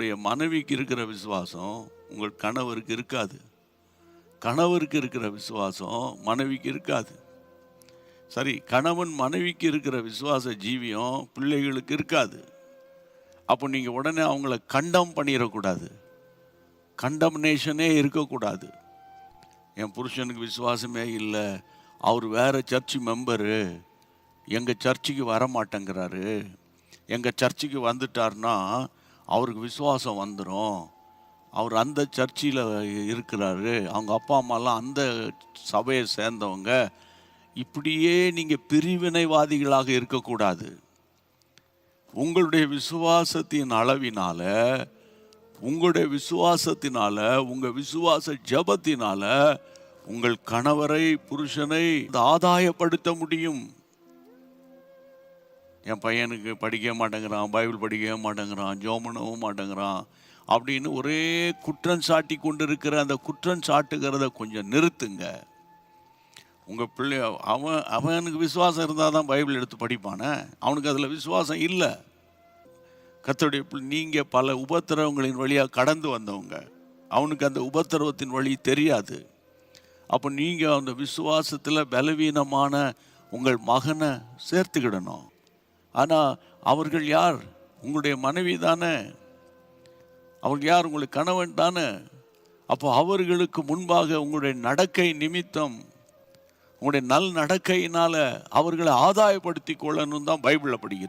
உங்களுடைய மனைவிக்கு இருக்கிற விசுவாசம் உங்கள் கணவருக்கு இருக்காது. கணவருக்கு இருக்கிற விசுவாசம் மனைவிக்கு இருக்காது. சரி, கணவன் மனைவிக்கு இருக்கிற விசுவாச ஜீவியம் பிள்ளைகளுக்கு இருக்காது. அப்போ நீங்கள் உடனே அவங்கள கண்டம் பண்ணிடக்கூடாது. கண்டம்னேஷனே இருக்கக்கூடாது. என் புருஷனுக்கு விசுவாசமே இல்லை, அவர் வேறு சர்ச்சு மெம்பரு, எங்கள் சர்ச்சுக்கு வர மாட்டேங்கிறாரு, எங்கள் சர்ச்சுக்கு வந்துட்டார்னா அவருக்கு விசுவாசம் வந்துடும், அவர் அந்த சர்ச்சில் இருக்கிறாரு, அவங்க அப்பா அம்மாலாம் அந்த சபையை சேர்ந்தவங்க, இப்படியே நீங்கள் பிரிவினைவாதிகளாக இருக்கக்கூடாது. உங்களுடைய விசுவாசத்தின் அளவினால, உங்களுடைய விசுவாசத்தினால, உங்கள் விசுவாச ஜபத்தினால உங்கள் கணவரை, புருஷனை ஆதாயப்படுத்த முடியும். என் பையனுக்கு படிக்க மாட்டேங்கிறான், பைபிள் படிக்கவே மாட்டேங்கிறான், ஜெபம் பண்ணவும் மாட்டேங்கிறான் அப்படின்னு ஒரே குற்றம் சாட்டி கொண்டு இருக்கிற அந்த குற்றம் சாட்டுகிறத கொஞ்சம் நிறுத்துங்க. உங்கள் பிள்ளை அவனுக்கு விசுவாசம் இருந்தால் தான் பைபிள் எடுத்து படிப்பானே, அவனுக்கு அதில் விசுவாசம் இல்லை. கர்த்தருடைய நீங்கள் பல உபத்திரவங்களின் வழியாக கடந்து வந்தவங்க, அவனுக்கு அந்த உபத்திரவத்தின் வழி தெரியாது. அப்போ நீங்கள் அந்த விசுவாசத்தில் பலவீனமான உங்கள் மகனை சேர்த்துக்கிடணும். ஆனால் அவர்கள் யார்? உங்களுடைய மனைவி தானே, அவர்கள் யார்? உங்களுடைய கணவன் தானே. அப்போ அவர்களுக்கு முன்பாக உங்களுடைய நடக்கை நிமித்தம், உங்களுடைய நல் நடக்கையினால் அவர்களை ஆதாயப்படுத்தி கொள்ளணும் தான் பைபிளில் படிக்கிறோம்.